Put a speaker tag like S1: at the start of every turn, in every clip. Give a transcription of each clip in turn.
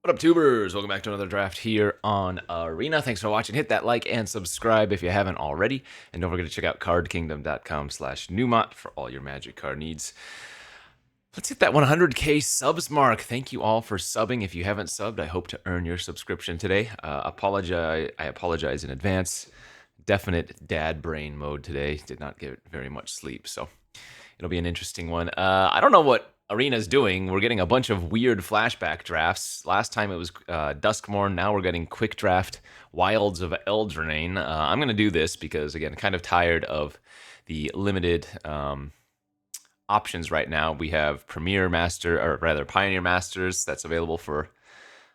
S1: What up, tubers? Welcome back to another draft here on Arena. Thanks for watching. Hit that like and subscribe if you haven't already. And don't forget to check out cardkingdom.com/Numot for all your Magic card needs. Let's hit that 100K subs mark. Thank you all for subbing. If you haven't subbed, I hope to earn your subscription today. I apologize in advance. Definite dad brain mode today. Did not get very much sleep, so it'll be an interesting one. I don't know what Arena's doing. We're getting a bunch of weird flashback drafts. Last time it was Duskmorn. Now we're getting quick draft Wilds of Eldraine. I'm going to do this because, again, kind of tired of the limited options right now. We have Pioneer Masters that's available for,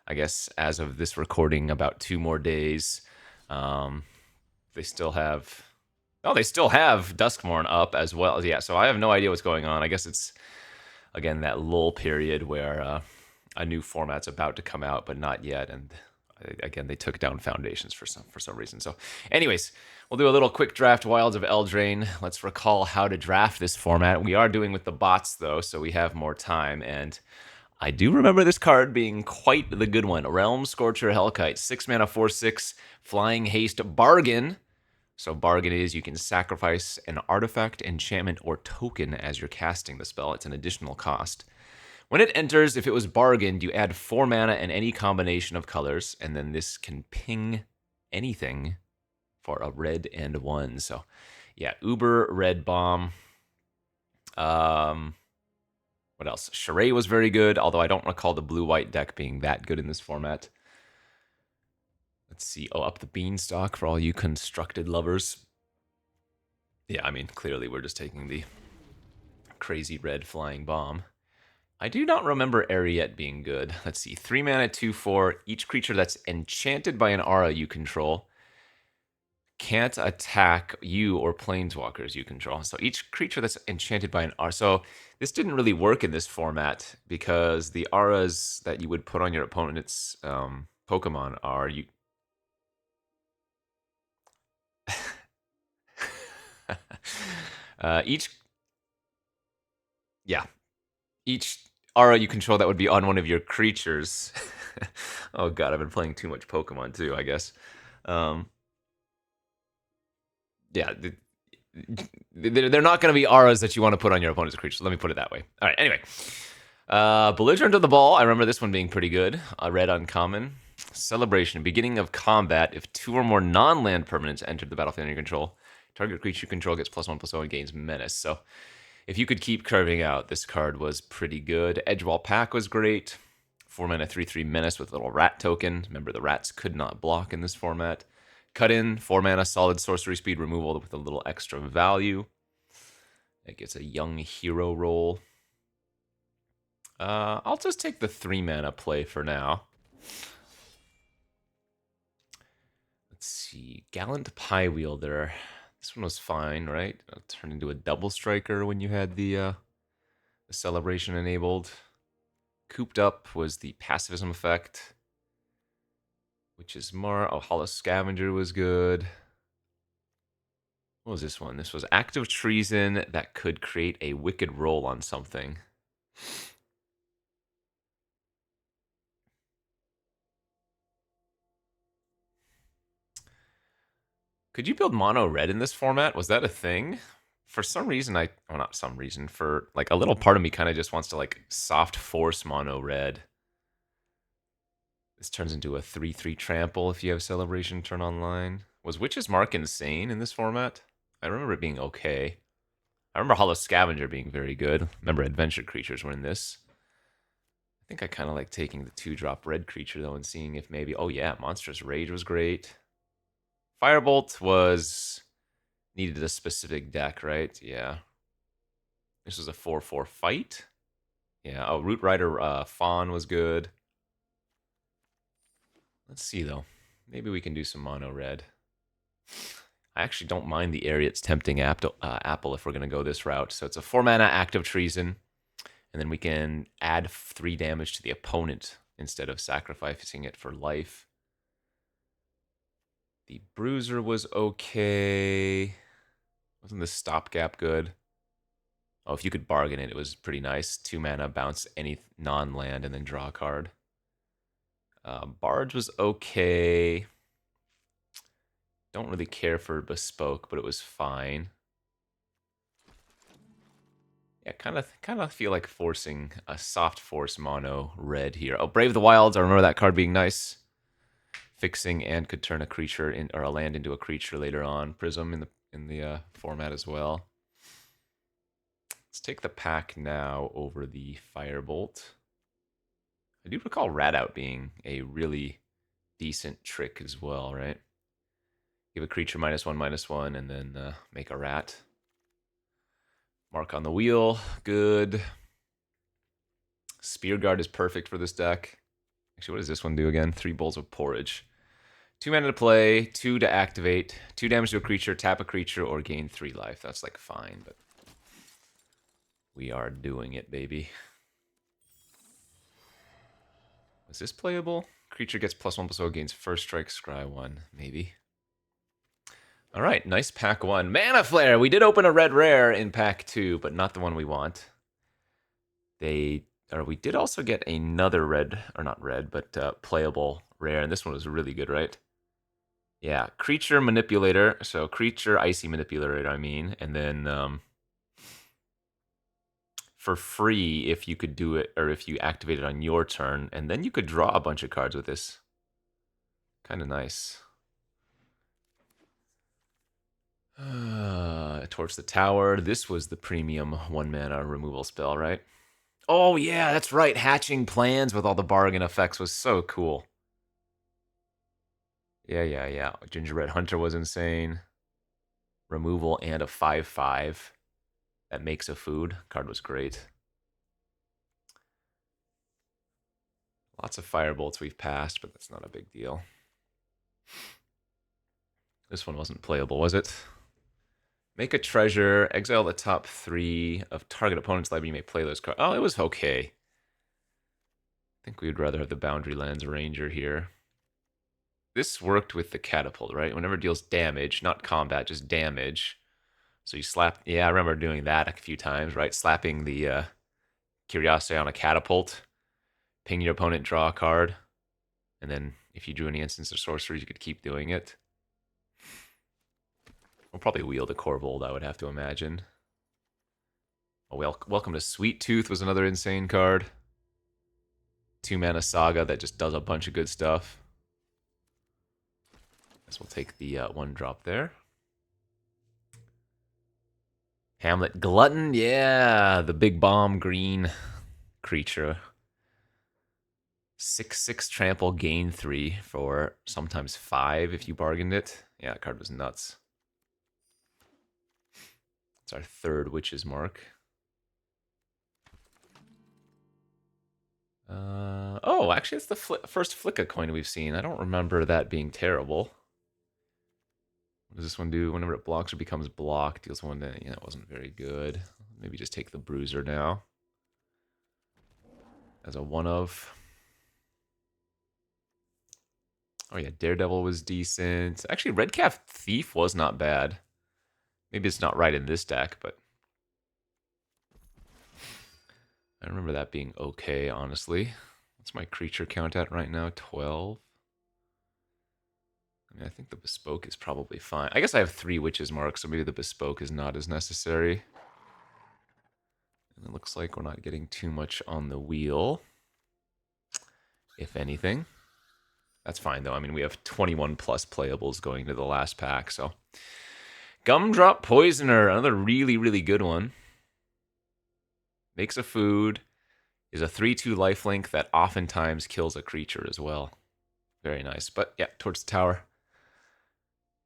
S1: I guess, as of this recording, about 2 more days. They still have Duskmorn up as well. Yeah, so I have no idea what's going on. I guess it's, again, that lull period where a new format's about to come out, but not yet. And again, they took down Foundations for some reason. So anyways, we'll do a little quick draft Wilds of Eldraine. Let's recall how to draft this format. We are doing with the bots, though, so we have more time. And I do remember this card being quite the good one. Realm Scorcher Hellkite, 6 mana, 4/6, Flying Haste Bargain. So bargain is you can sacrifice an artifact, enchantment, or token as you're casting the spell. It's an additional cost. When it enters, if it was bargained, you add 4 mana and any combination of colors, and then this can ping anything for a red and 1. So, yeah, Uber, Red Bomb. What else? Charade was very good, although I don't recall the blue-white deck being that good in this format. Let's see. Oh, Up the Beanstalk for all you constructed lovers. Yeah, I mean, clearly we're just taking the crazy red flying bomb. I do not remember Ariete being good. Let's see. 3 mana, 2/4. Each creature that's enchanted by an aura you control can't attack you or planeswalkers you control. So each creature that's enchanted by an aura. So this didn't really work in this format because the auras that you would put on your opponent's Pokemon are you. Each aura you control that would be on one of your creatures. Oh god, I've been playing too much Pokemon too, I guess. Yeah, they're not going to be auras that you want to put on your opponent's creatures. Let me put it that way. All right, anyway. Belligerent of the Ball. I remember this one being pretty good. A red uncommon. Celebration. Beginning of combat. If 2 or more non-land permanents enter the battlefield under your control, target creature you control gets +1/+0 and gains menace. So if you could keep carving out, this card was pretty good. Edgewall Pack was great. 4 mana, 3/3 menace with a little rat token. Remember, the rats could not block in this format. Cut in, 4 mana, solid sorcery speed removal with a little extra value. It gets a young hero roll. I'll just take the 3 mana play for now. Let's see. Gallant Pie Wielder. This one was fine, right? It turned into a double striker when you had the celebration enabled. Cooped Up was the pacifism effect, which is more. Oh, Hollow Scavenger was good. What was this one? This was Active Treason that could create a wicked roll on something. Could you build mono red in this format? Was that a thing? For some reason, not some reason, for like a little part of me kind of just wants to like soft force mono red. This turns into a 3/3 trample if you have Celebration turn online. Was Witch's Mark insane in this format? I remember it being okay. I remember Hollow Scavenger being very good. Remember Adventure Creatures were in this. I think I kind of like taking the 2-drop red creature though and seeing if maybe, oh yeah, Monstrous Rage was great. Firebolt was needed a specific deck, right? Yeah. This was a 4/4 fight. Yeah. Oh, Root Rider Fawn was good. Let's see though. Maybe we can do some mono red. I actually don't mind the Ariate's Tempting Apple if we're going to go this route. So it's a 4 mana Active Treason. And then we can add 3 damage to the opponent instead of sacrificing it for life. The Bruiser was okay. Wasn't the Stopgap good? Oh, if you could bargain it, it was pretty nice. 2 mana, bounce any non-land, and then draw a card. Barge was okay. Don't really care for Bespoke, but it was fine. Yeah, kind of feel like forcing a soft force mono red here. Oh, Brave the Wilds. I remember that card being nice. Fixing and could turn a creature in or a land into a creature later on. Prism in the format as well. Let's take the pack now over the Firebolt. I do recall Rat Out being a really decent trick as well, right? Give a creature -1/-1, and then make a rat. Mark on the wheel, good. Spear Guard is perfect for this deck. Actually, what does this one do again? 3 bowls of porridge. 2 mana to play, 2 to activate, 2 damage to a creature, tap a creature, or gain 3 life. That's like fine, but we are doing it, baby. Was this playable? Creature gets +1/+0, gains first strike, scry 1, maybe. All right, nice pack 1. Mana Flare! We did open a red rare in pack 2, but not the one we want. We did also get another red, or not red, but playable rare, and this one was really good, right? Yeah, Creature Manipulator, so Creature Icy Manipulator, I mean, and then for free if you could do it, or if you activate it on your turn, and then you could draw a bunch of cards with this. Kind of nice. Towards the Tower. This was the premium 1 mana removal spell, right? Oh, yeah, that's right. Hatching Plans with all the bargain effects was so cool. Yeah. Gingerbread Hunter was insane. Removal and a 5/5 that makes a food. Card was great. Lots of Firebolts we've passed, but that's not a big deal. This one wasn't playable, was it? Make a treasure, exile the top 3 of target opponent's library. You may play those cards. Oh, it was okay. I think we would rather have the Boundary Lands Ranger here. This worked with the Catapult, right? Whenever it deals damage, not combat, just damage. So you slap... Yeah, I remember doing that a few times, right? Slapping the Curiosity on a Catapult. Ping your opponent, draw a card. And then if you drew any instants or sorceries, you could keep doing it. We'll probably wield a Corvold, I would have to imagine. Oh, Welcome to Sweet Tooth was another insane card. 2 mana Saga that just does a bunch of good stuff. Guess we'll take the 1 drop there. Hamlet Glutton, yeah, the big bomb green creature. 6/6 trample, gain 3 for sometimes 5 if you bargained it. Yeah, that card was nuts. It's our 3rd Witch's Mark. Oh, actually, it's the first Flicka coin we've seen. I don't remember that being terrible. What does this one do? Whenever it blocks or becomes blocked, deals 1 damage. Yeah, it wasn't very good. Maybe just take the Bruiser now. As a 1/of. Oh yeah, Daredevil was decent. Actually, Redcalf Thief was not bad. Maybe it's not right in this deck, but I remember that being okay, honestly. What's my creature count at right now? 12. I mean, I think the Bespoke is probably fine. I guess I have 3 Witches Marks, so maybe the Bespoke is not as necessary. And it looks like we're not getting too much on the wheel, if anything. That's fine, though. I mean, we have 21 plus playables going to the last pack, so. Gumdrop Poisoner, another really, really good one. Makes a food, is a 3/2 lifelink that oftentimes kills a creature as well. Very nice. But yeah, towards the tower.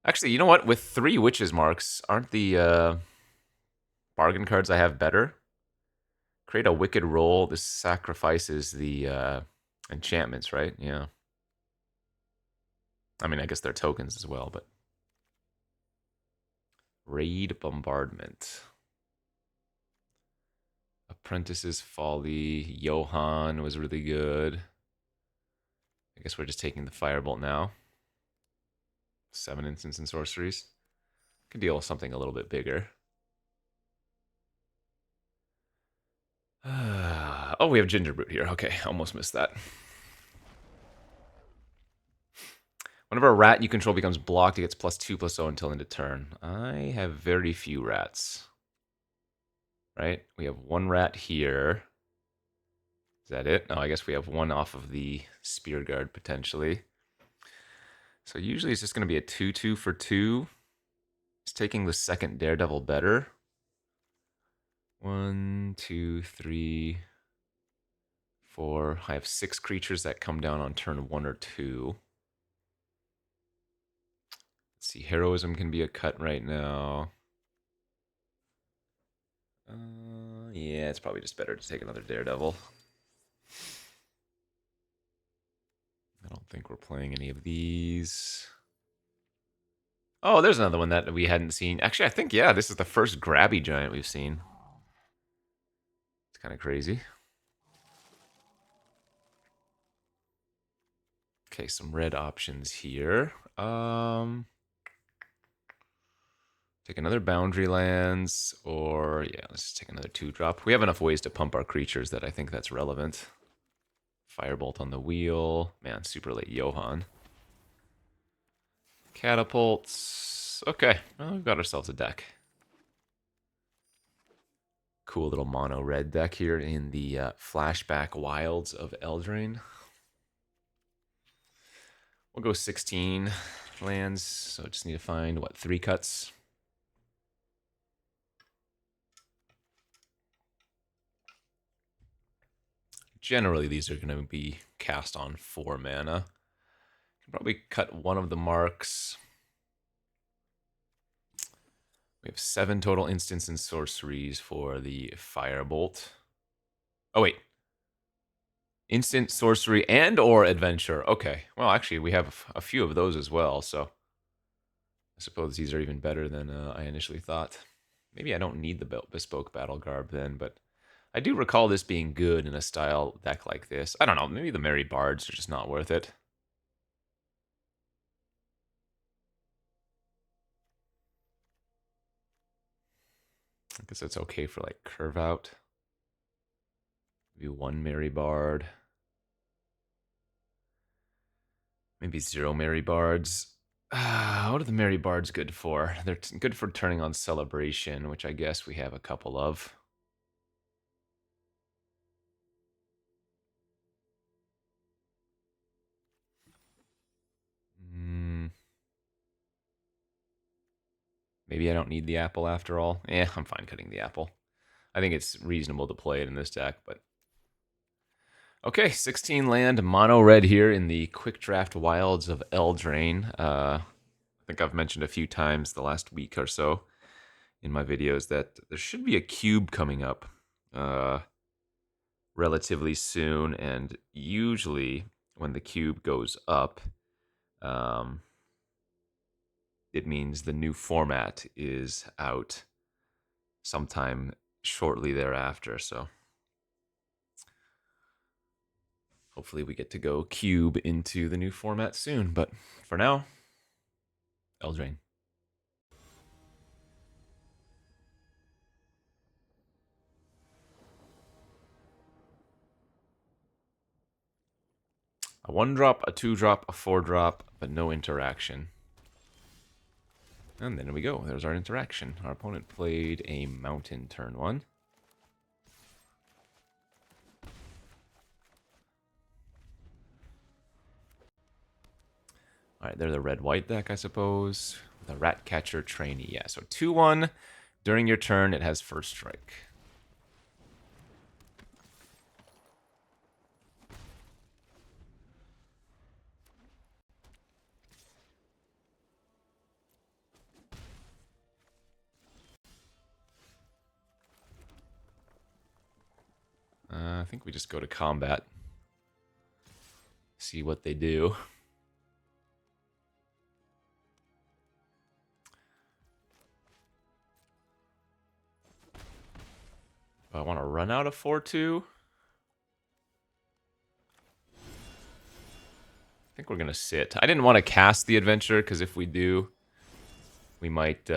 S1: Actually, you know what? With 3 Witches Marks, aren't the bargain cards I have better? Create a Wicked Roll. This sacrifices the enchantments, right? Yeah. I mean, I guess they're tokens as well, but... Raid Bombardment. Apprentice's Folly. Johann was really good. I guess we're just taking the Firebolt now. 7 instants and sorceries. Could deal with something a little bit bigger. Oh, we have Gingerbrute here. Okay, almost missed that. Whenever a rat you control becomes blocked, it gets +2/+0 until end of turn. I have very few rats. Right? We have one rat here. Is that it? No, I guess we have one off of the spear guard potentially. So usually it's just going to be a 2/2 for 2. It's taking the second daredevil better. 1, 2, 3, 4. I have 6 creatures that come down on turn 1 or 2. Let's see, heroism can be a cut right now. Yeah, it's probably just better to take another daredevil. I don't think we're playing any of these. Oh, there's another one that we hadn't seen. Actually, I think, yeah, this is the first grabby giant we've seen. It's kind of crazy. Okay, some red options here. Take another boundary lands, or yeah, let's just take another 2-drop. We have enough ways to pump our creatures that I think that's relevant. Firebolt on the wheel. Man, super late Johan. Catapults. Okay, well, we've got ourselves a deck. Cool little mono red deck here in the flashback wilds of Eldraine. We'll go 16 lands, so just need to find, what, 3 cuts? Generally, these are going to be cast on 4 mana. Can probably cut one of the marks. We have 7 total instants and sorceries for the Firebolt. Oh, wait. Instant, sorcery, and or adventure. Okay. Well, actually, we have a few of those as well, so I suppose these are even better than I initially thought. Maybe I don't need the bespoke battle garb then, but I do recall this being good in a style deck like this. I don't know, maybe the Merry Bards are just not worth it. I guess it's okay for like curve out. Maybe 1 Merry Bard. Maybe 0 Merry Bards. What are the Merry Bards good for? They're good for turning on Celebration, which I guess we have a couple of. Maybe I don't need the apple after all. I'm fine cutting the apple. I think it's reasonable to play it in this deck, but... Okay, 16 land, mono red here in the quick draft wilds of Eldraine. I think I've mentioned a few times the last week or so in my videos that there should be a cube coming up relatively soon, and usually when the cube goes up, it means the new format is out sometime shortly thereafter, so hopefully we get to go cube into the new format soon, but for now, Eldraine. A 1-drop, a 2-drop, a 4-drop, but no interaction. And there we go. There's our interaction. Our opponent played a mountain turn 1. Alright, they're the red-white deck, I suppose. The Ratcatcher Trainee. Yeah, so 2-1. During your turn, it has first strike. I think we just go to combat. See what they do. I want to run out of 4-2. I think we're going to sit. I didn't want to cast the adventure, because if we do, we might...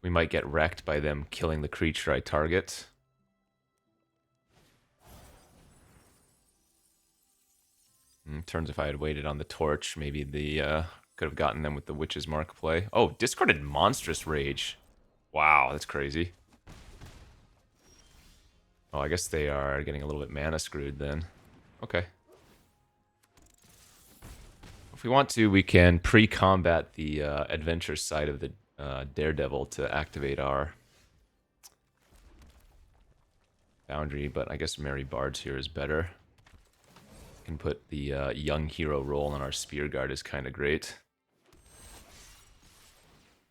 S1: we might get wrecked by them killing the creature I target. Turns if I had waited on the torch, maybe the could have gotten them with the Witch's Mark play. Oh, discarded Monstrous Rage. Wow, that's crazy. Oh, I guess they are getting a little bit mana screwed then. Okay. If we want to, we can pre-combat the adventure side of the Daredevil to activate our boundary, but I guess Mary Bard's here is better. Can put the young hero role on our Spear Guard is kind of great.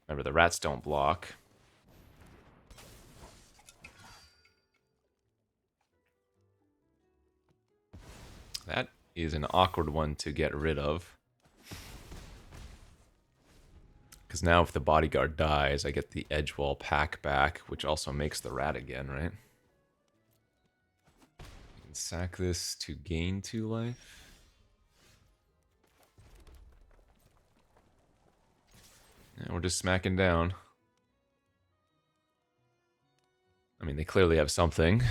S1: Remember, the rats don't block. That is an awkward one to get rid of. Because now if the bodyguard dies, I get the Edgewall pack back, which also makes the rat again, right? I can sack this to gain 2 life. Yeah, we're just smacking down. I mean, they clearly have something.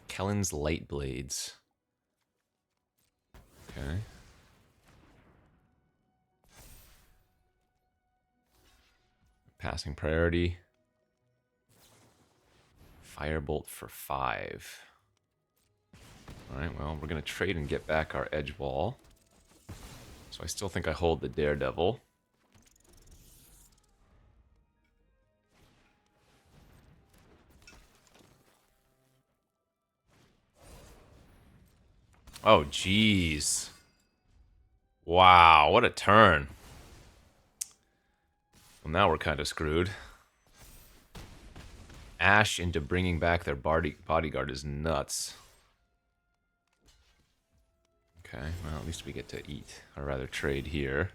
S1: Kellen's Light Blades. Okay. Passing priority. Firebolt for 5. Alright, well, we're going to trade and get back our edge wall. So I still think I hold the Daredevil. Oh, jeez. Wow, what a turn. Well, now we're kind of screwed. Ash into bringing back their bodyguard is nuts. Okay, well, at least we get to eat, or rather trade here.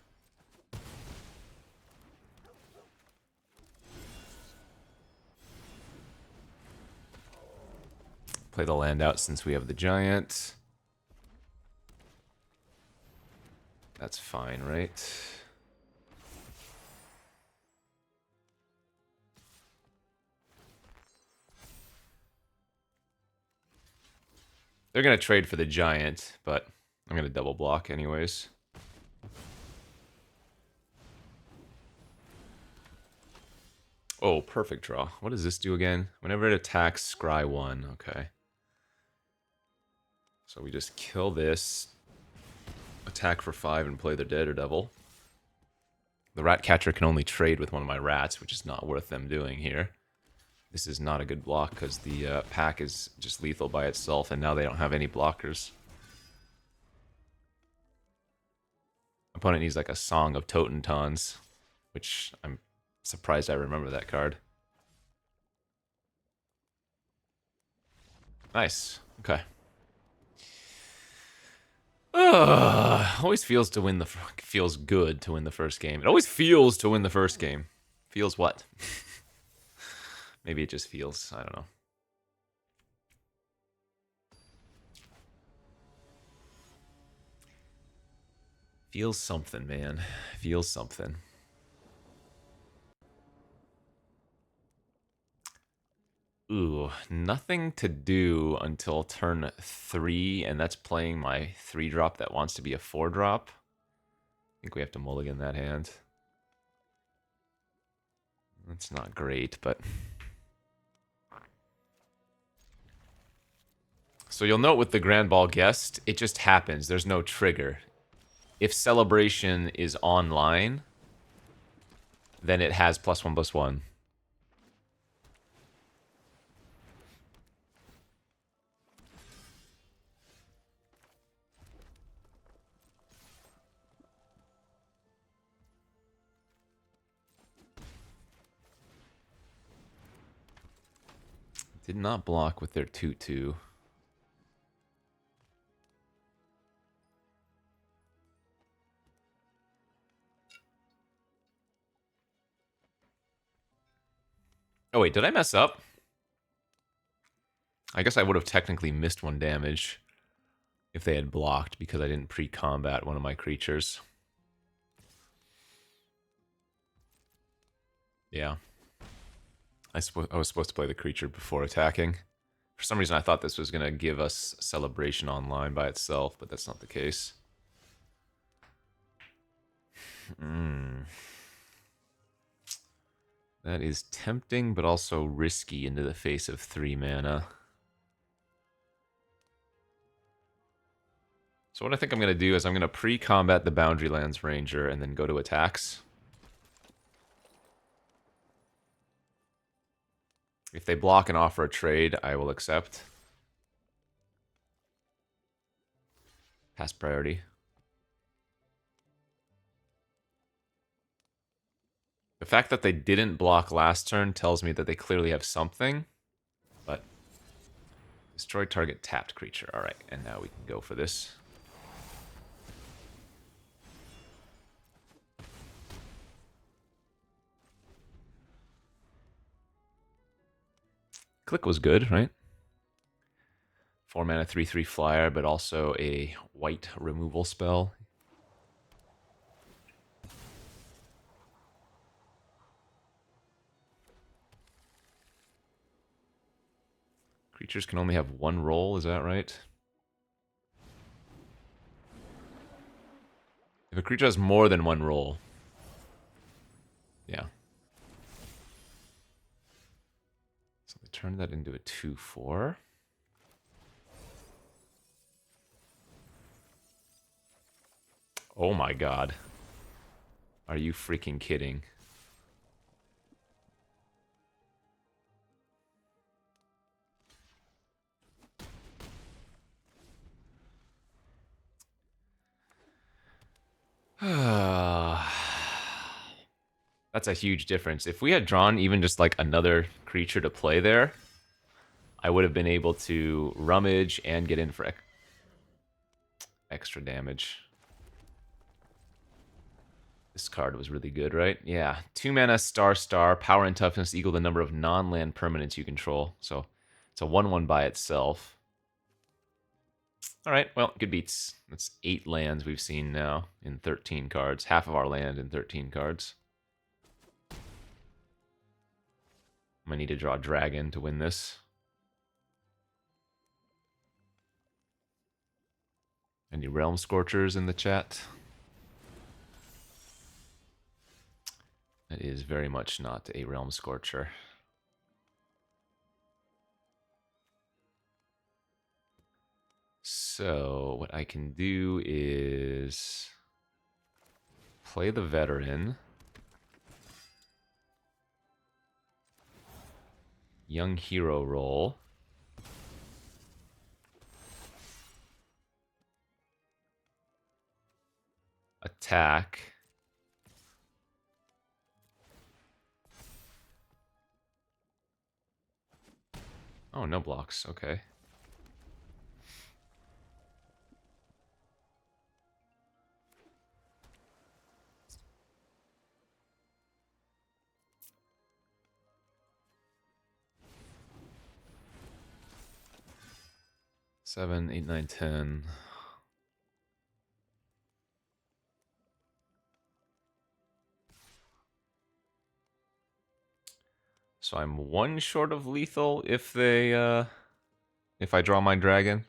S1: Play the land out since we have the giant. That's fine, right? They're going to trade for the giant, but I'm going to double block anyways. Oh, perfect draw. What does this do again? Whenever it attacks, scry 1. Okay. So we just kill this, attack for 5, and play the Daredevil. The rat catcher can only trade with one of my rats, which is not worth them doing here. This is not a good block because the pack is just lethal by itself, and now they don't have any blockers. Opponent needs like a Song of Totentons, which I'm surprised I remember that card. Nice. Okay. Always feels to win the feels good to win the first game. It always feels to win the first game. Feels what? Maybe it just feels. I don't know. Feels something, man. Feels something. Ooh, nothing to do until turn 3, and that's playing my 3-drop that wants to be a 4-drop. I think we have to mulligan that hand. That's not great, but... So you'll note with the Grand Ball Guest, it just happens. There's no trigger. If Celebration is online, then it has +1/+1. Did not block with their 2/2. Oh wait, did I mess up? I guess I would have technically missed 1 damage if they had blocked because I didn't pre-combat one of my creatures. Yeah. I was supposed to play the creature before attacking. For some reason, I thought this was going to give us Celebration online by itself, but that's not the case. That is tempting, but also risky into the face of 3 mana. So what I think I'm going to do is I'm going to pre-combat the Boundary Lands Ranger and then go to attacks. If they block and offer a trade, I will accept. Pass priority. The fact that they didn't block last turn tells me that they clearly have something, but destroy target tapped creature. All right, and now we can go for this. Click was good, right? 4 mana 3/3 flyer, but also a white removal spell. Creatures can only have 1 roll, is that right? If a creature has more than 1 roll, yeah. So they turn that into a 2/4. Oh my god. Are you freaking kidding? That's a huge difference. If we had drawn even just like another creature to play there, I would have been able to rummage and get in for extra damage. This card was really good, right? Yeah. 2 mana, star, power and toughness equal the number of non-land permanents you control. So it's a 1/1 by itself. All right, well, good beats. That's 8 lands we've seen now in 13 cards. Half of our land in 13 cards. I'm gonna need to draw a dragon to win this. Any Realm Scorchers in the chat? That is very much not a Realm Scorcher. So what I can do is play the Veteran. Young Hero roll. Attack. Oh, no blocks. Okay. Seven, 8, 9, 10. So I'm 1 short of lethal if they if I draw my dragon.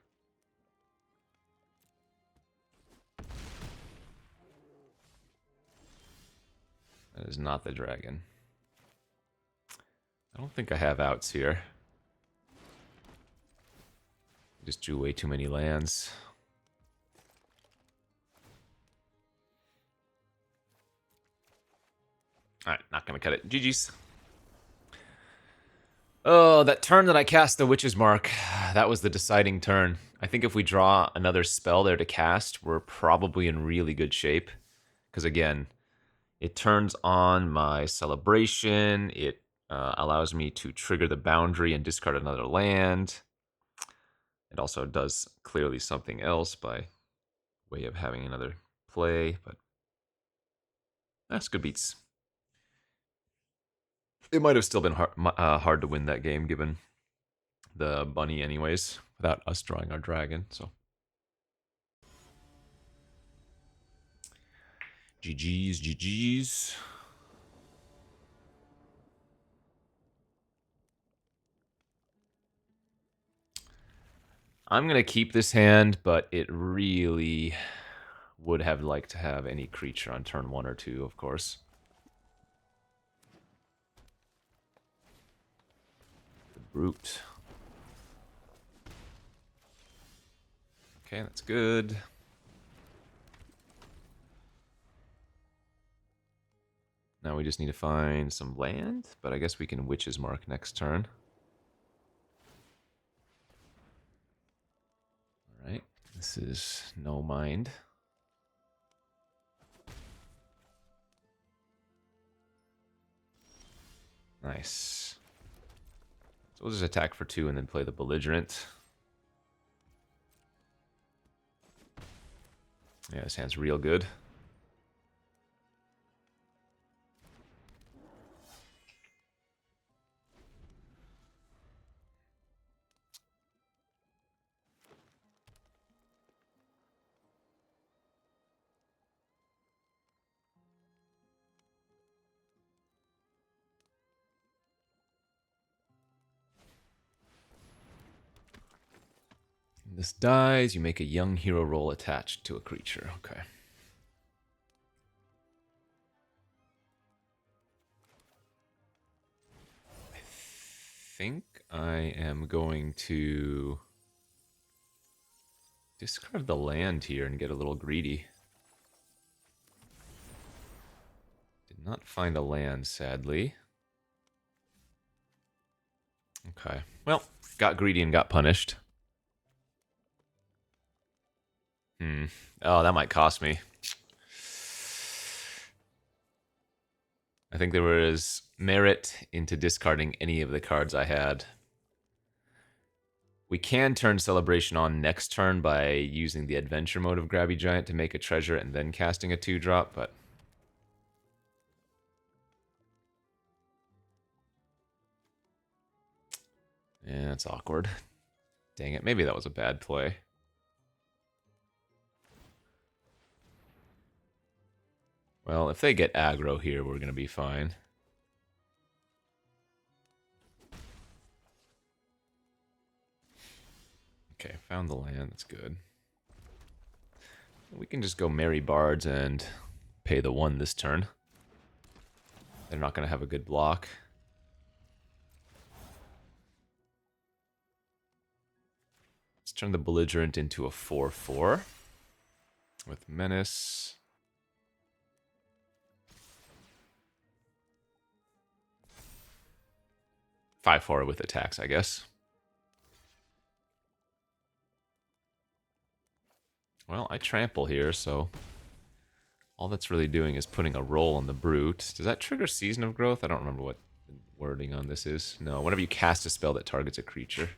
S1: That is not the dragon. I don't think I have outs here. Just drew way too many lands. Alright, not gonna cut it. GG's. Oh, that turn that I cast the Witch's Mark, that was the deciding turn. I think if we draw another spell there to cast, we're probably in really good shape. Because again, it turns on my Celebration, it allows me to trigger the boundary and discard another land. It also does clearly something else by way of having another play, but that's good beats. It might have still been hard to win that game given the bunny anyways, without us drawing our dragon, so. GG's, GG's. I'm going to keep this hand, but it really would have liked to have any creature on turn 1 or 2, of course. The Brute. Okay, that's good. Now we just need to find some land, but I guess we can Witch's Mark next turn. Alright, this is no mind. Nice. So we'll just attack for 2 and then play the Belligerent. Yeah, this hand's real good. This dies, you make a young hero roll attached to a creature. Okay. I think I am going to discard the land here and get a little greedy. Did not find a land, sadly. Okay. Well, got greedy and got punished. Oh, that might cost me. I think there was merit into discarding any of the cards I had. We can turn Celebration on next turn by using the Adventure mode of Grabby Giant to make a treasure and then casting a 2-drop, but... yeah, it's awkward. Dang it, maybe that was a bad play. Well, if they get aggro here, we're going to be fine. Okay, found the land. That's good. We can just go Merry Bards and pay the 1 this turn. They're not going to have a good block. Let's turn the Belligerent into a 4/4 with Menace. Five, 4 with attacks, I guess. Well, I trample here, so all that's really doing is putting a roll on the Brute. Does that trigger Season of Growth? I don't remember what the wording on this is. No, whenever you cast a spell that targets a creature.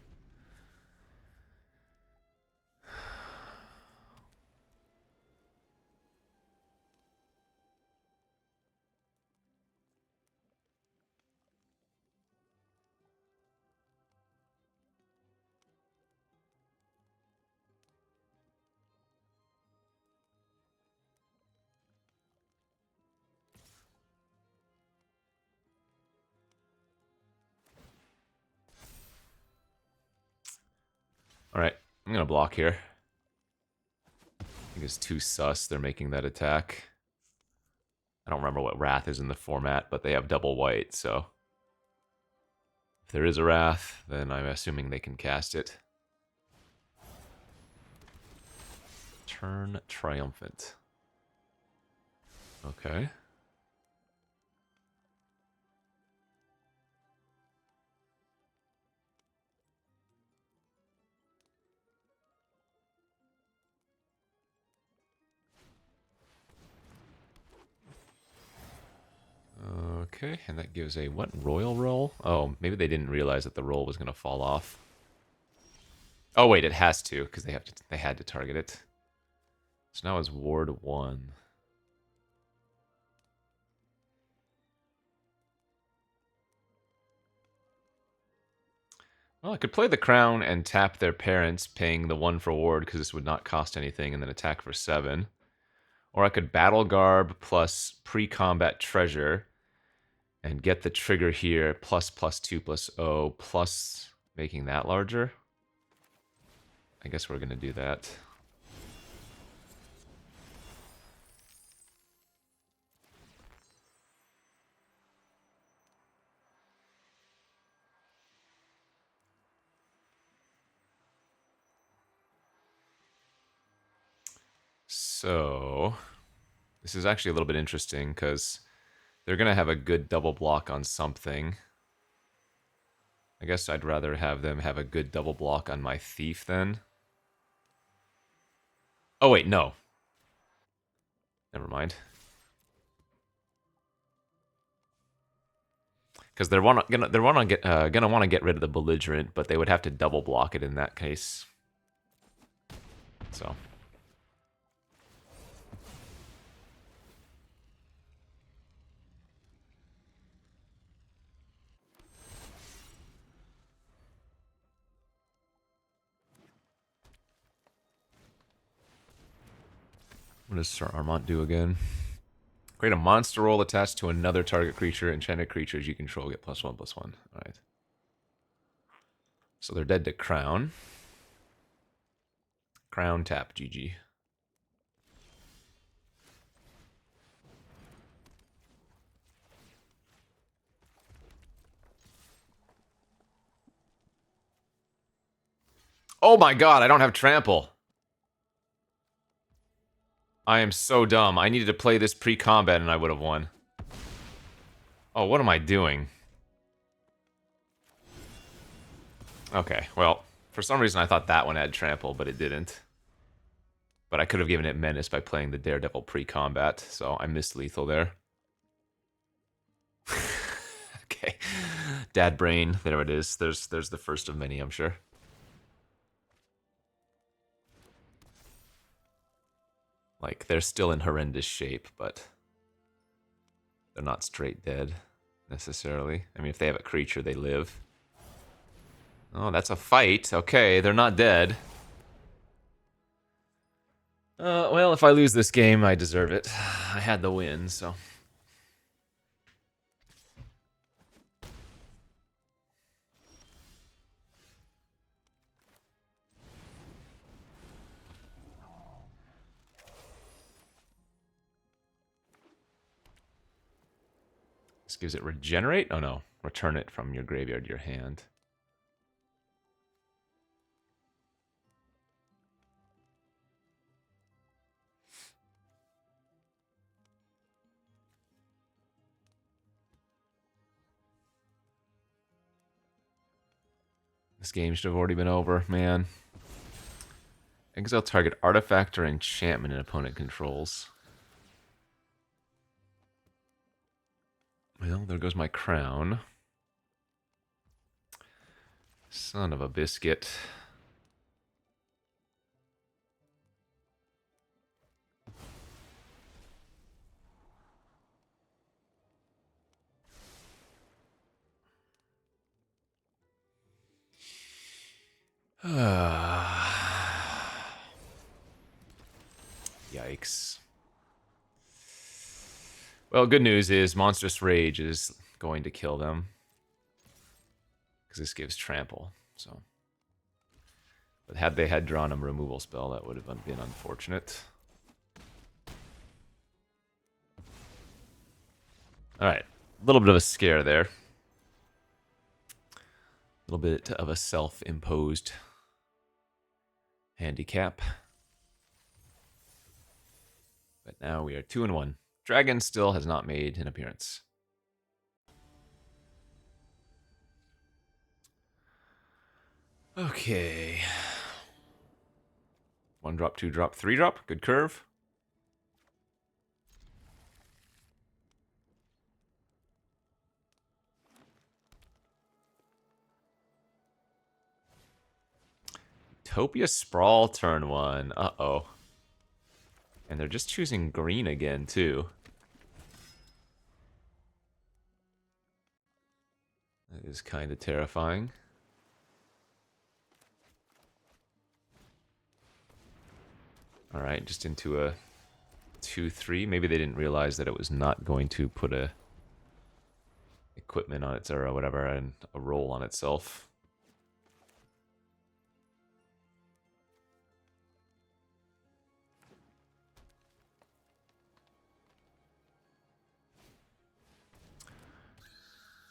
S1: Alright, I'm going to block here. I think it's too sus. They're making that attack. I don't remember what Wrath is in the format, but they have double white, so... if there is a Wrath, then I'm assuming they can cast it. Turn Triumphant. Okay. Okay, and that gives a what? Royal roll? Oh, maybe they didn't realize that the roll was going to fall off. Oh wait, it has to because they had to target it. So now it's Ward 1. Well, I could play the Crown and tap their parents, paying the 1 for Ward because this would not cost anything, and then attack for 7. Or I could Battle Garb plus pre-combat treasure and get the trigger here plus +2 +0 plus making that larger. I guess we're gonna do that. So this is actually a little bit interesting because they're gonna have a good double block on something. I guess I'd rather have them have a good double block on my thief then. Oh wait, no. Never mind. Because they're gonna want to get rid of the belligerent, but they would have to double block it in that case. So. What does Sir Armont do again? Create a monster roll attached to another target creature. Enchanted creatures you control get +1/+1. Alright. So they're dead to Crown. Crown tap, GG. Oh my god, I don't have trample. I am so dumb. I needed to play this pre-combat and I would have won. Oh, what am I doing? Okay, well, for some reason I thought that one had trample, but it didn't. But I could have given it menace by playing the Daredevil pre-combat, so I missed lethal there. Okay. Dad brain, there it is. There's the first of many, I'm sure. Like, they're still in horrendous shape, but they're not straight dead, necessarily. I mean, if they have a creature, they live. Oh, that's a fight. Okay, they're not dead. Well, if I lose this game, I deserve it. I had the win, so... This gives it regenerate? Oh no, return it from your graveyard to your hand. This game should have already been over, man. Exile target artifact or enchantment an opponent controls. Well, there goes my crown. Son of a biscuit. Yikes. Well, good news is Monstrous Rage is going to kill them. Because this gives trample, so... But had they had drawn a removal spell, that would have been unfortunate. Alright, a little bit of a scare there. A little bit of a self-imposed handicap. But now we are 2-1. Dragon still has not made an appearance. Okay. 1 drop, 2 drop, 3 drop. Good curve. Utopia Sprawl turn 1. Uh-oh. And they're just choosing green again, too. That is kind of terrifying. Alright, just into a 2-3. Maybe they didn't realize that it was not going to put a equipment on its, or whatever, and a roll on itself.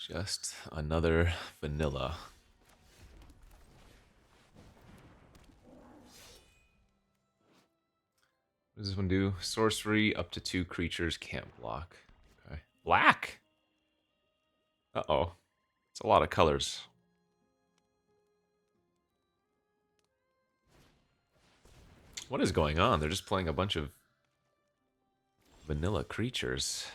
S1: Just another vanilla. What does this one do? Sorcery, up to 2 creatures can't block. Okay. Black? Uh-oh. It's a lot of colors. What is going on? They're just playing a bunch of vanilla creatures.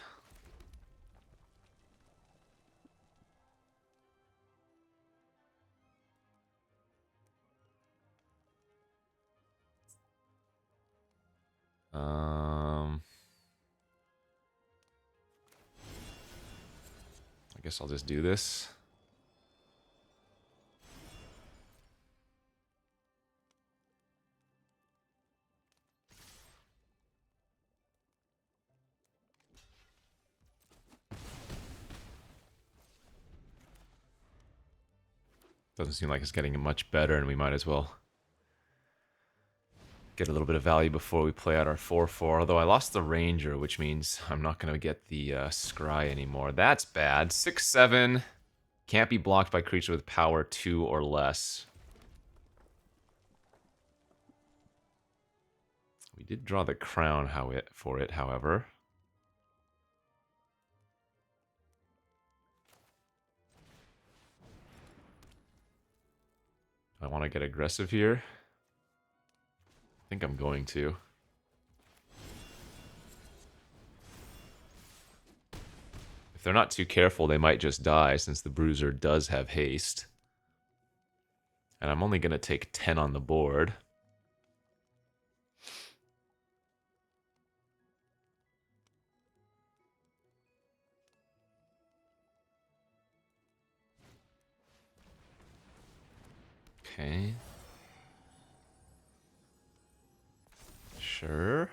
S1: I guess I'll just do this. Doesn't seem like it's getting much better, and we might as well get a little bit of value before we play out our 4/4. Although I lost the Ranger, which means I'm not going to get the Scry anymore. That's bad. 6/7. Can't be blocked by creature with power 2 or less. We did draw the crown for it, however. I want to get aggressive here. I think I'm going to. If they're not too careful, they might just die, since the Bruiser does have haste. And I'm only going to take 10 on the board. Okay. Sure.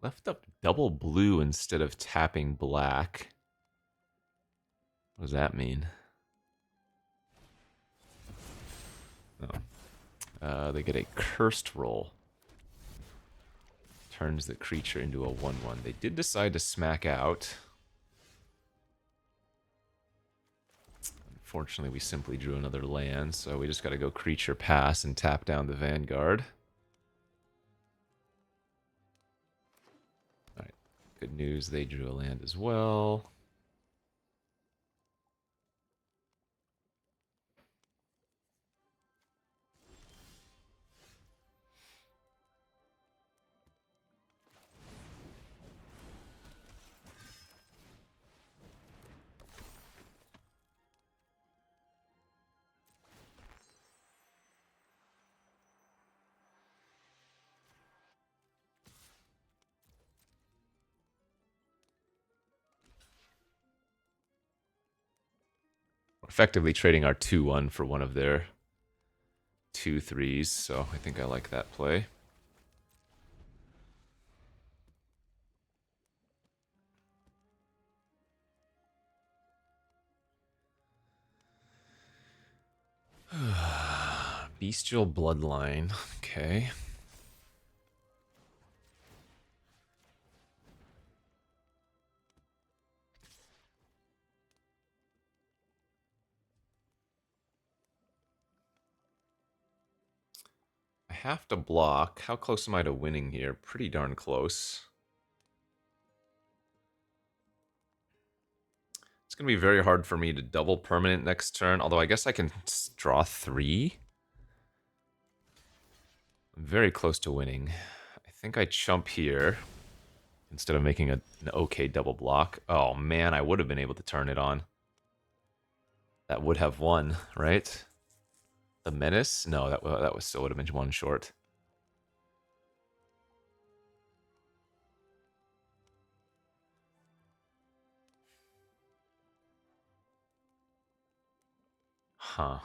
S1: Left up double blue instead of tapping black. What does that mean? Oh. They get a cursed roll. Turns the creature into a 1/1. They did decide to smack out. Unfortunately, we simply drew another land, so we just got to go creature pass and tap down the Vanguard. Alright, good news, they drew a land as well. We're effectively trading our 2/1 for one of their 2/3s, so I think I like that play. Bestial Bloodline. Okay. I have to block. How close am I to winning here? Pretty darn close. It's going to be very hard for me to double permanent next turn, although I guess I can draw 3. I'm very close to winning. I think I chump here instead of making an okay double block. Oh man, I would have been able to turn it on. That would have won, right? The Menace? No, that was still would have been 1 short. Huh.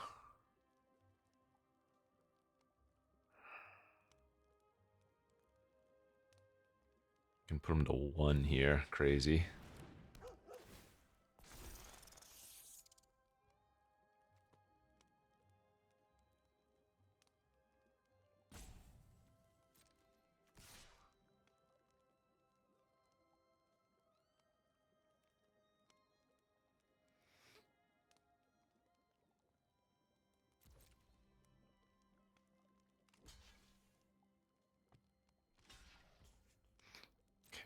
S1: Can put him to 1 here. Crazy.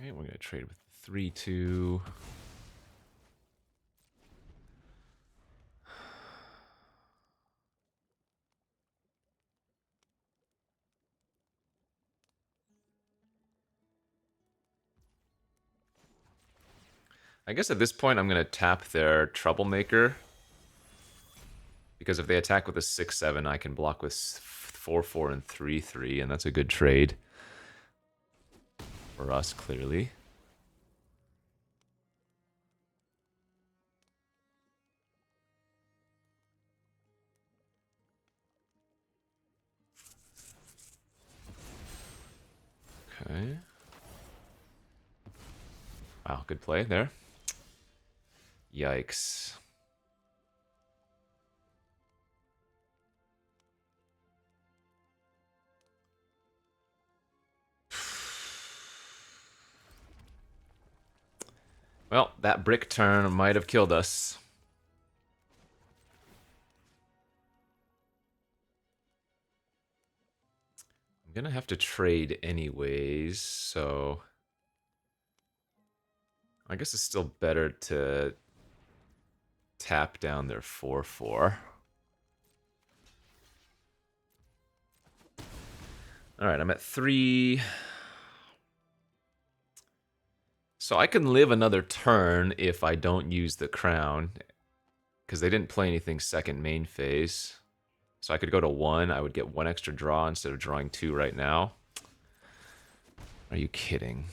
S1: Okay, we're gonna trade with 3-2. I guess at this point I'm gonna tap their Troublemaker. Because if they attack with a 6-7, I can block with 4-4 and 3-3, and that's a good trade. For us, clearly. Okay. Wow, good play there. Yikes. Well, that brick turn might have killed us. I'm gonna have to trade anyways, so I guess it's still better to tap down their 4-4. Alright, I'm at 3. So I can live another turn if I don't use the crown, because they didn't play anything second main phase. So I could go to 1, I would get 1 extra draw instead of drawing 2 right now. Are you kidding?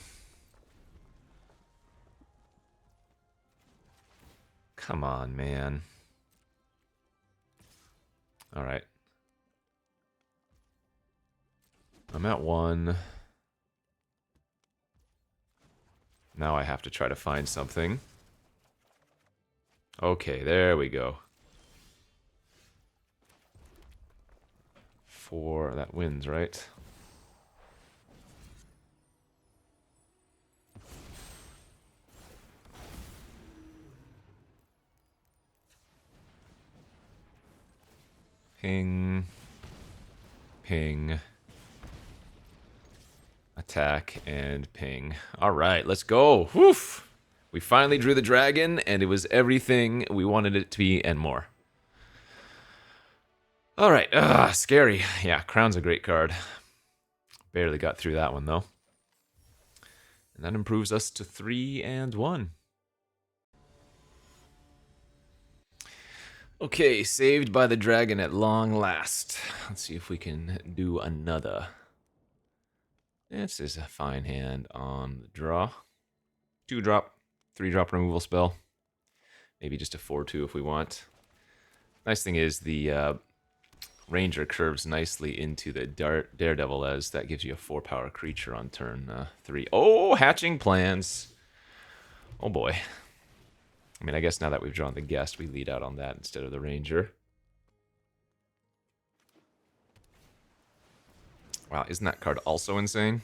S1: Come on, man. Alright. I'm at 1. Now I have to try to find something. Okay, there we go. 4, that wins, right? Ping. Ping. Attack and ping. Alright, let's go. Woof! We finally drew the dragon, and it was everything we wanted it to be and more. Alright, scary. Yeah, Crown's a great card. Barely got through that one, though. And that improves us to 3-1. Okay, saved by the dragon at long last. Let's see if we can do another. This is a fine hand on the draw. 2-drop, 3-drop removal spell. Maybe just a 4-2 if we want. Nice thing is the Ranger curves nicely into the Daredevil, as that gives you a 4-power creature on turn 3. Oh, hatching plans. Oh boy. I mean, I guess now that we've drawn the guest, we lead out on that instead of the Ranger. Wow, isn't that card also insane?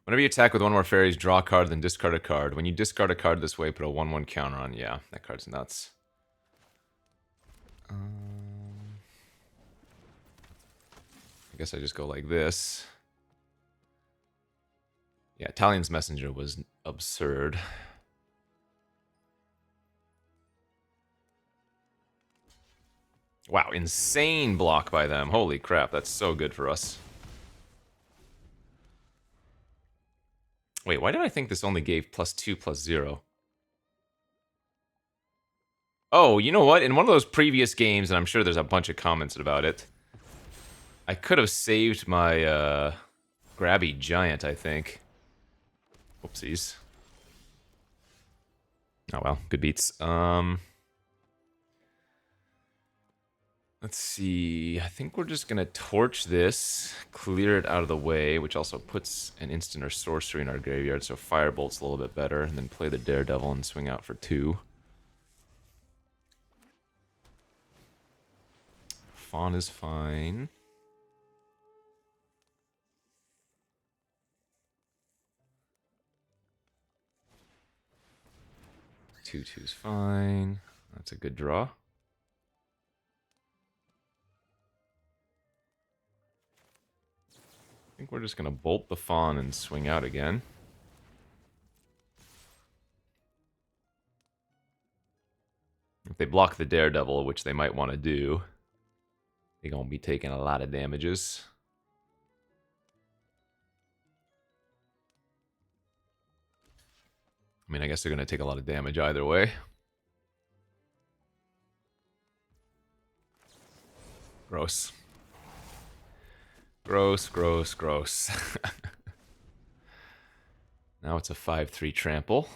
S1: Whenever you attack with 1 more fairies, draw a card, then discard a card. When you discard a card this way, put a 1/1 counter on. Yeah, that card's nuts. I guess I just go like this. Yeah, Italian's Messenger was absurd. Wow, insane block by them. Holy crap, that's so good for us. Wait, why did I think this only gave +2/+0? Oh, you know what? In one of those previous games, and I'm sure there's a bunch of comments about it, I could have saved my grabby giant, I think. Whoopsies. Oh well, good beats. Let's see. I think we're just gonna torch this, clear it out of the way, which also puts an instant or sorcery in our graveyard, so Firebolt's a little bit better, and then play the Daredevil and swing out for 2. Fawn is fine. 2/2's fine. That's a good draw. think we're just going to bolt the Fawn and swing out again. If they block the Daredevil, which they might want to do, they're going to be taking a lot of damages. I mean, I guess they're going to take a lot of damage either way. Gross. Gross, gross, gross. Now it's a 5-3 trample.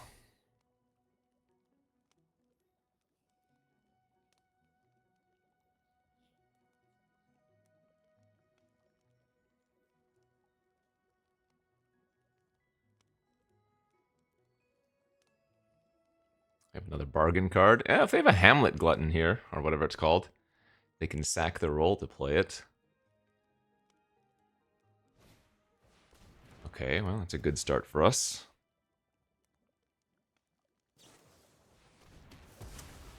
S1: I have another bargain card. Yeah, if they have a Hamlet Glutton here, or whatever it's called, they can sack the roll to play it. Okay, well, that's a good start for us.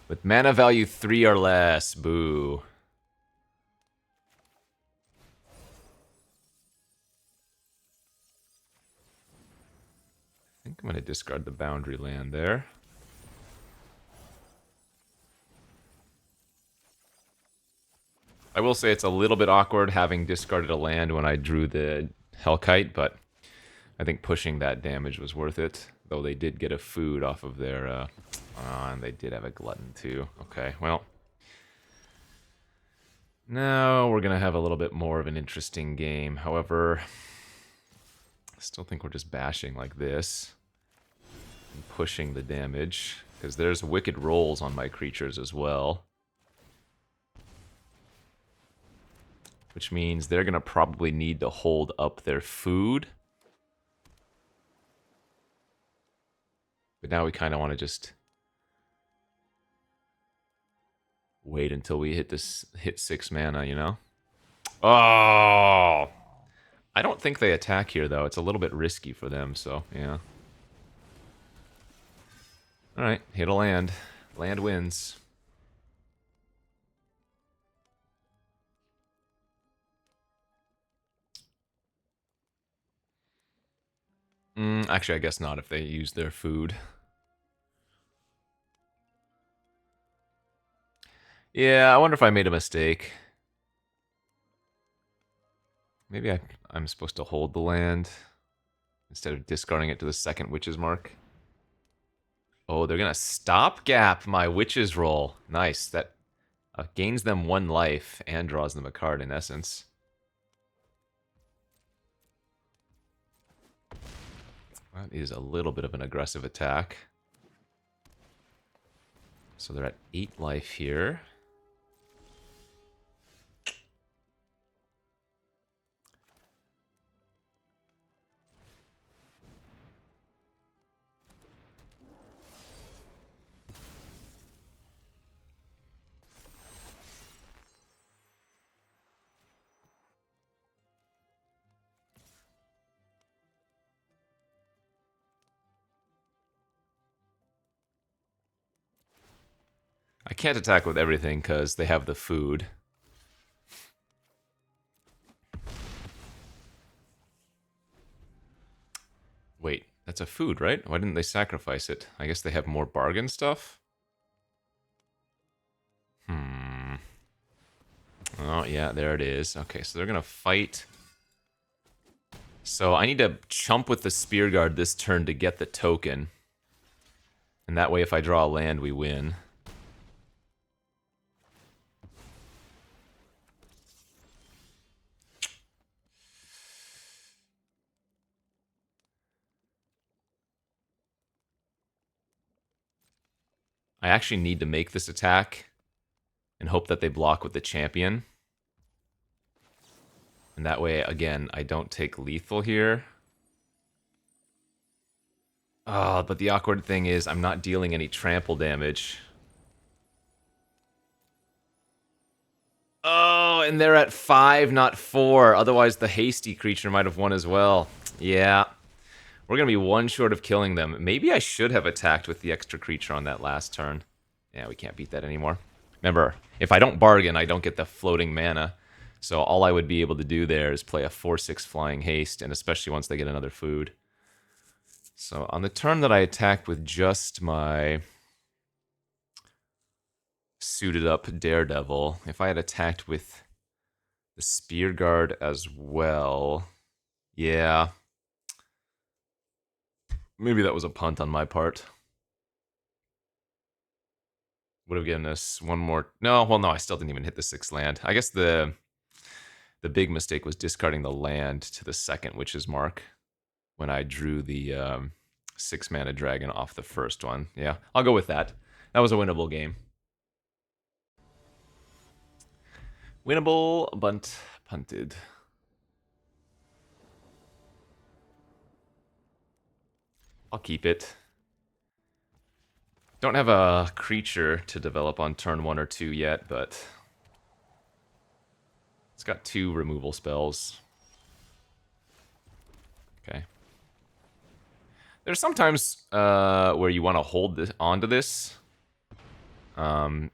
S1: With mana value 3 or less, boo. I think I'm going to discard the boundary land there. I will say it's a little bit awkward having discarded a land when I drew the Hellkite, but I think pushing that damage was worth it. Though they did get a food off of their... and they did have a Glutton too. Okay, well... Now we're going to have a little bit more of an interesting game. However, I still think we're just bashing like this. And pushing the damage. Because there's wicked rolls on my creatures as well. Which means they're going to probably need to hold up their food. But now we kind of want to just wait until we hit 6 mana, you know? Oh! I don't think they attack here, though. It's a little bit risky for them, so, yeah. Alright, hit a land. Land wins. Actually, I guess not if they use their food. Yeah, I wonder if I made a mistake. Maybe I'm supposed to hold the land instead of discarding it to the second Witch's Mark. Oh, they're going to stopgap my Witch's roll. Nice. That gains them 1 life and draws them a card in essence. That is a little bit of an aggressive attack. So they're at 8 life here. I can't attack with everything because they have the food. Wait, that's a food, right? Why didn't they sacrifice it? I guess they have more bargain stuff? Oh, yeah, there it is. Okay, so they're going to fight. So I need to chump with the Spear Guard this turn to get the token. And that way if I draw a land, we win. I actually need to make this attack and hope that they block with the champion. And that way, again, I don't take lethal here. Oh, but the awkward thing is I'm not dealing any trample damage. Oh, and they're at 5, not 4. Otherwise, the hasty creature might have won as well. Yeah. We're going to be 1 short of killing them. Maybe I should have attacked with the extra creature on that last turn. Yeah, we can't beat that anymore. Remember, if I don't bargain, I don't get the floating mana. So all I would be able to do there is play a 4/6 flying haste, and especially once they get another food. So on the turn that I attacked with just my suited up Daredevil, if I had attacked with the Spear Guard as well, yeah, maybe that was a punt on my part. Would have given us one more. No, well, no, I still didn't even hit the 6th land. I guess the big mistake was discarding the land to the 2nd Witch's Mark when I drew the 6-mana dragon off the first one. Yeah, I'll go with that. That was a winnable game. Winnable, but punted. I'll keep it. Don't have a creature to develop on turn 1 or 2 yet, but it's got 2 removal spells. Okay. There's sometimes where you want to hold this onto this to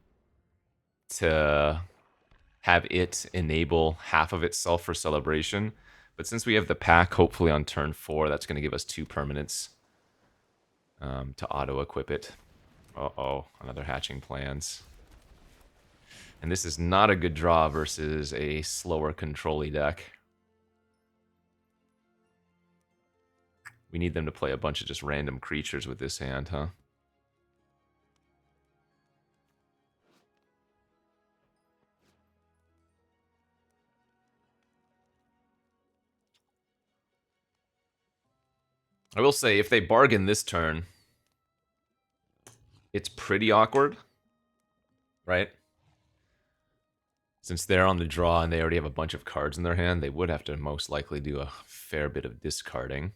S1: have it enable half of itself for celebration. But since we have the pack, hopefully on turn 4, that's going to give us 2 permanents to auto-equip it. Uh-oh, another hatching plans. And this is not a good draw versus a slower control-y deck. We need them to play a bunch of just random creatures with this hand, huh? I will say, if they bargain this turn, it's pretty awkward, right? Since they're on the draw and they already have a bunch of cards in their hand, they would have to most likely do a fair bit of discarding.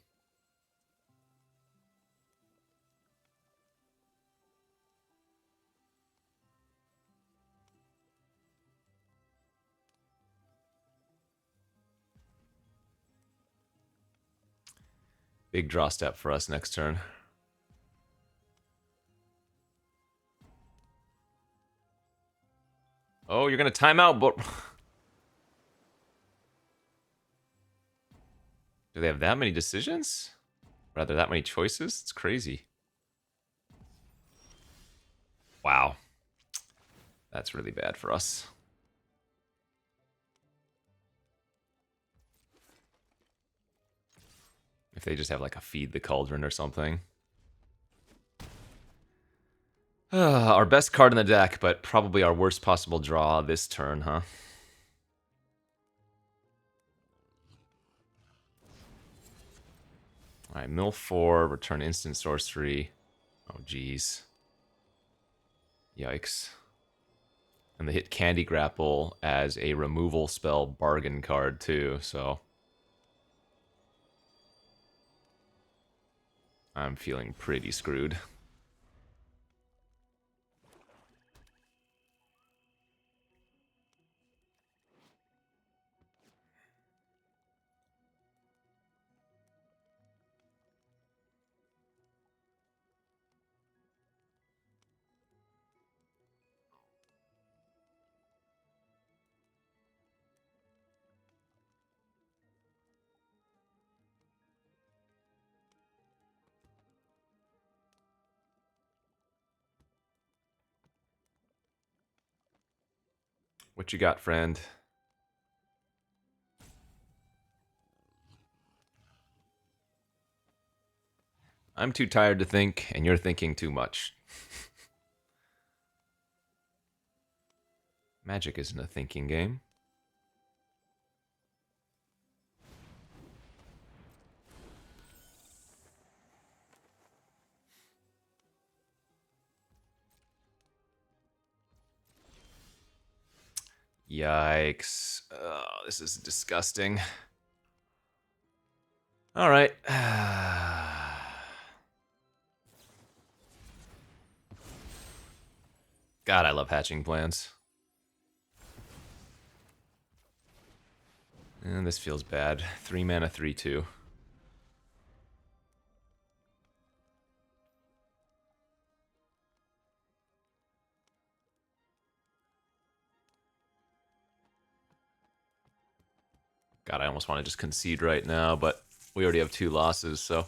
S1: Big draw step for us next turn. Oh, you're going to time out, but... Do they have that many decisions? Rather, that many choices? It's crazy. Wow. That's really bad for us. If they just have like a Feed the Cauldron or something. Our best card in the deck, but probably our worst possible draw this turn, huh? Alright, mill 4, return instant sorcery. Oh, jeez. Yikes. And they hit Candy Grapple as a removal spell bargain card, too, so... I'm feeling pretty screwed. What you got, friend? I'm too tired to think, and you're thinking too much. Magic isn't a thinking game. Yikes. Oh, this is disgusting. All right. God, I love hatching plans. And this feels bad. 3 mana, 3/2. God, I almost want to just concede right now, but we already have 2 losses, so.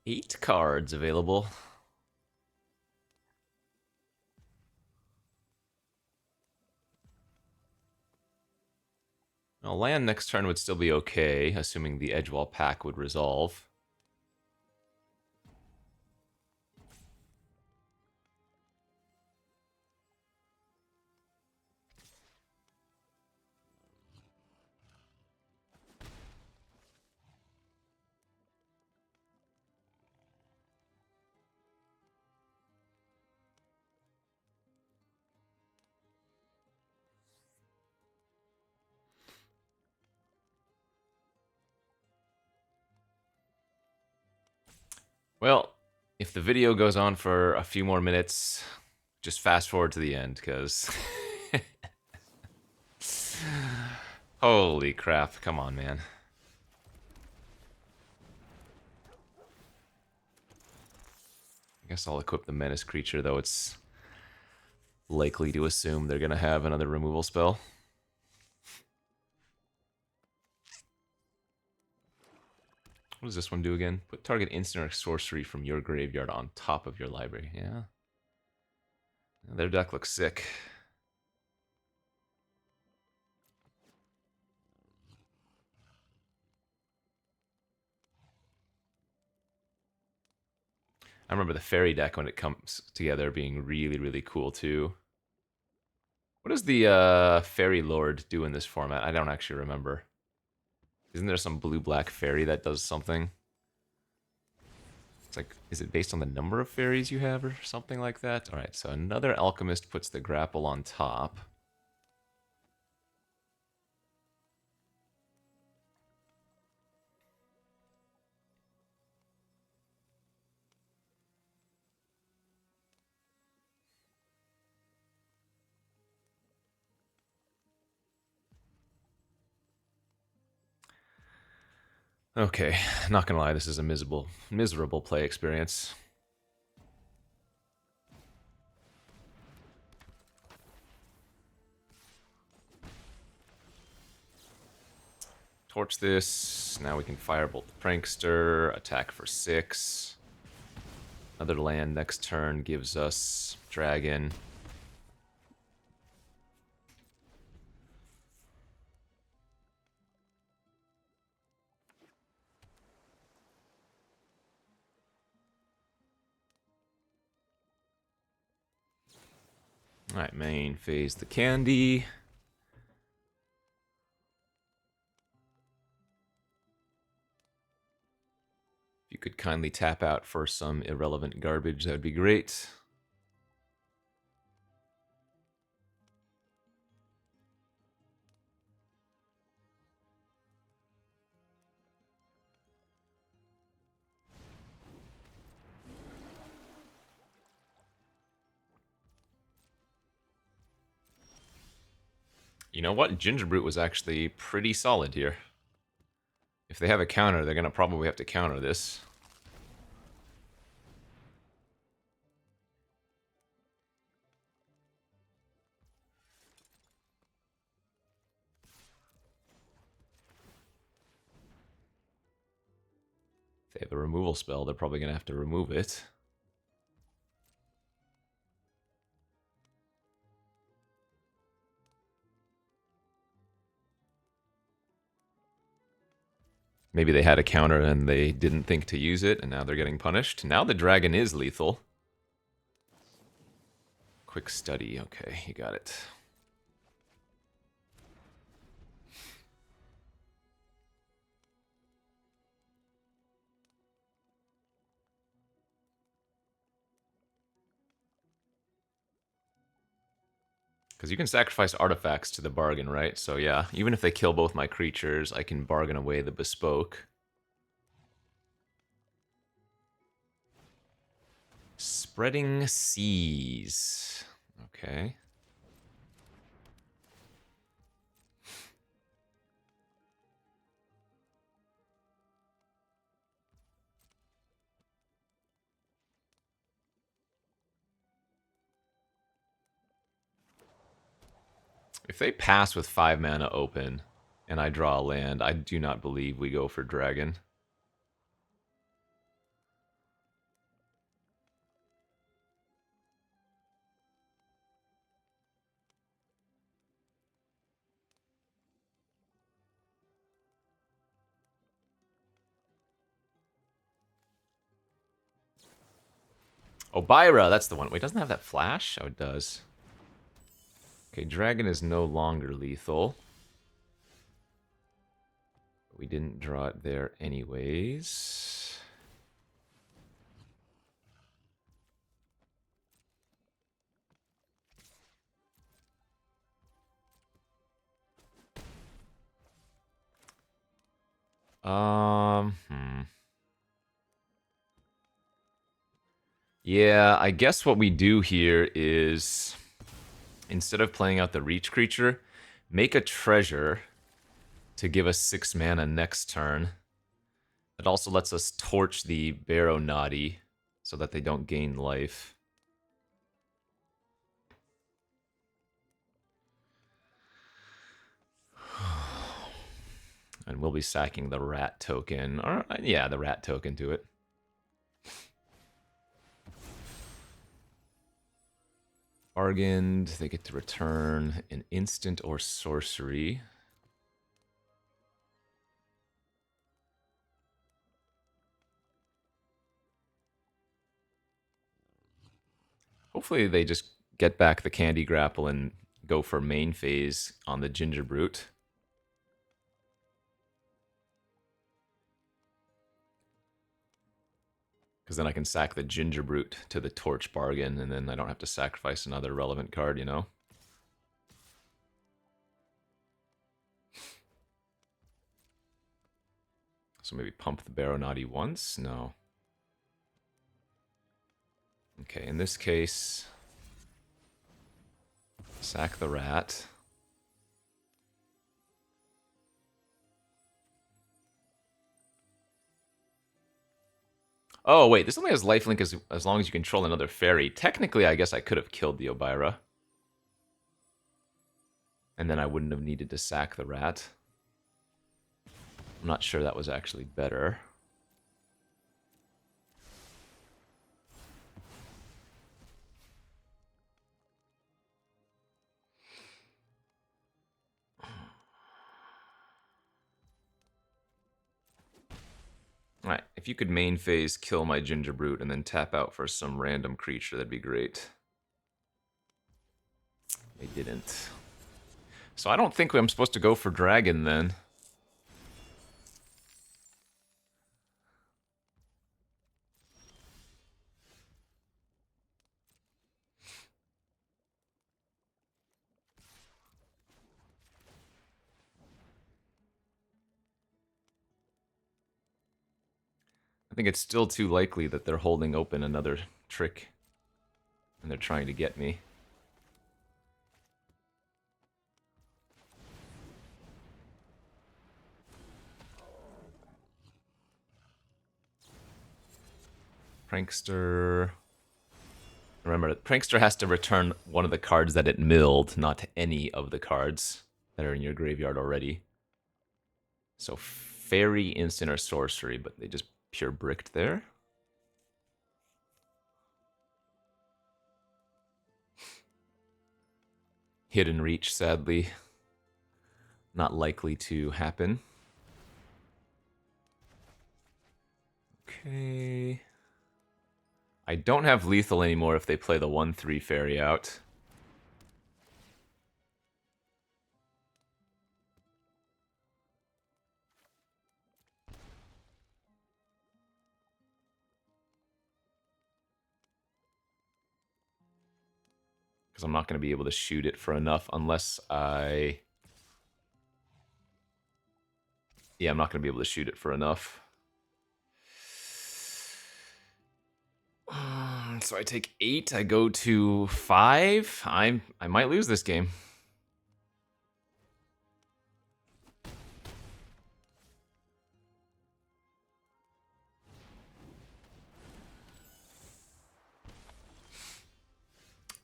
S1: 8 cards available. Well, land next turn would still be okay, assuming the Edgewall pack would resolve. Well, if the video goes on for a few more minutes, just fast forward to the end, because... Holy crap, come on, man. I guess I'll equip the Menace creature, though it's likely to assume they're going to have another removal spell. What does this one do again? Put target instant or sorcery from your graveyard on top of your library. Yeah. Their deck looks sick. I remember the fairy deck when it comes together being really, really cool too. What does the fairy lord do in this format? I don't actually remember. Isn't there some blue-black fairy that does something? It's like, is it based on the number of fairies you have or something like that? Alright, so another alchemist puts the grapple on top. Okay, not gonna lie, this is a miserable play experience. Torch this. Now we can Firebolt the Prankster. Attack for 6. Another land next turn gives us Dragon. Alright, main phase the candy. If you could kindly tap out for some irrelevant garbage, that would be great. You know what? Gingerbrute was actually pretty solid here. If they have a counter, they're going to probably have to counter this. If they have a removal spell, they're probably going to have to remove it. Maybe they had a counter and they didn't think to use it, and now they're getting punished. Now the dragon is lethal. Quick study. Okay, you got it. Because you can sacrifice artifacts to the bargain, right? So yeah, even if they kill both my creatures, I can bargain away the bespoke. Spreading Seas. Okay. If they pass with 5 mana open and I draw a land, I do not believe we go for dragon. Obira, that's the one. Wait, doesn't it have that flash? Oh, it does. Okay, dragon is no longer lethal. We didn't draw it there anyways. Yeah, I guess what we do here is, instead of playing out the reach creature, make a treasure to give us 6 mana next turn. It also lets us torch the Barrow Naughty so that they don't gain life. And we'll be sacking the rat token. Or, yeah, the rat token to it. Bargained, they get to return an instant or sorcery. Hopefully they just get back the Candy Grapple and go for main phase on the Ginger Brute. Because then I can sack the Ginger Brute to the Torch Bargain, and then I don't have to sacrifice another relevant card, you know? So maybe pump the Barrow Naughty once? No. Okay, in this case, sack the rat. Oh, wait, this only has lifelink as long as you control another fairy. Technically, I guess I could have killed the Obira. And then I wouldn't have needed to sack the rat. I'm not sure that was actually better. Alright, if you could main phase, kill my Ginger Brute, and then tap out for some random creature, that'd be great. They didn't. So I don't think I'm supposed to go for dragon then. I think it's still too likely that they're holding open another trick and they're trying to get me. Prankster. Remember, Prankster has to return one of the cards that it milled, not any of the cards that are in your graveyard already. So fairy, instant, or sorcery, but they just pure bricked there. Hidden Reach, sadly, not likely to happen. Okay. I don't have lethal anymore if they play the 1/3 fairy out. Because because I'm not going to be able to shoot it for enough unless I... Yeah, I'm not going to be able to shoot it for enough. So I take 8, I go to 5. I might lose this game.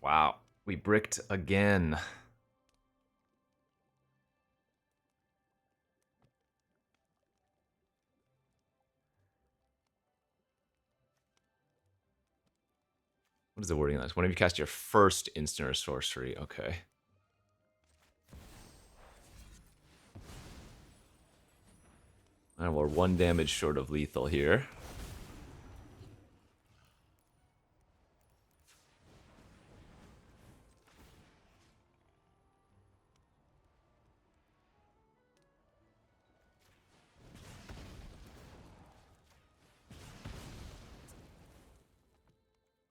S1: Wow, we bricked again. What is the wording on this? Whenever you cast your first instant or sorcery. Okay. We're 1 damage short of lethal here.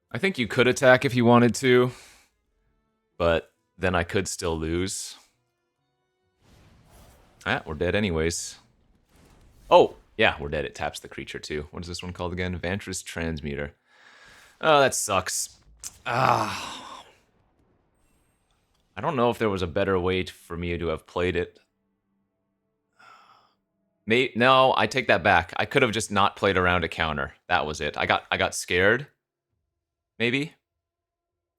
S1: I think you could attack if you wanted to, but then I could still lose. Ah, we're dead anyways. Oh, yeah, we're dead. It taps the creature too. What is this one called again? Vantress Transmuter. Oh, that sucks. Ah. I don't know if there was a better way for me to have played it. No, I take that back. I could have just not played around a counter. That was it. I got scared. Maybe?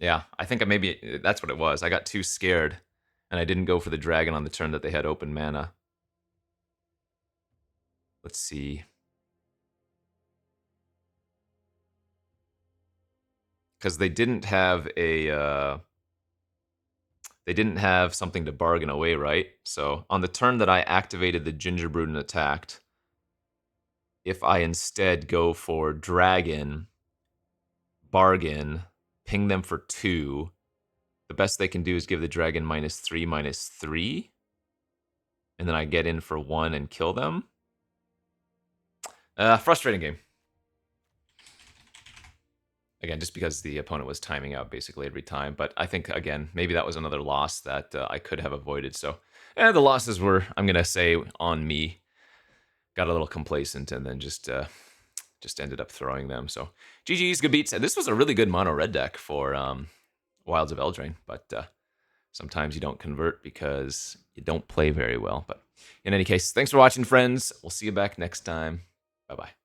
S1: Yeah, I think maybe that's what it was. I got too scared, and I didn't go for the dragon on the turn that they had open mana. Let's see. Because they didn't have a... they didn't have something to bargain away, right? So on the turn that I activated the Gingerbread and attacked, if I instead go for dragon, bargain, ping them for 2, the best they can do is give the dragon -3/-3, and then I get in for 1 and kill them. Frustrating game. Again, just because the opponent was timing out basically every time. But I think, again, maybe that was another loss that I could have avoided. So the losses were, I'm going to say, on me. Got a little complacent and then just ended up throwing them. So GG's, good beats. This was a really good mono red deck for Wilds of Eldraine. But sometimes you don't convert because you don't play very well. But in any case, thanks for watching, friends. We'll see you back next time. Bye-bye.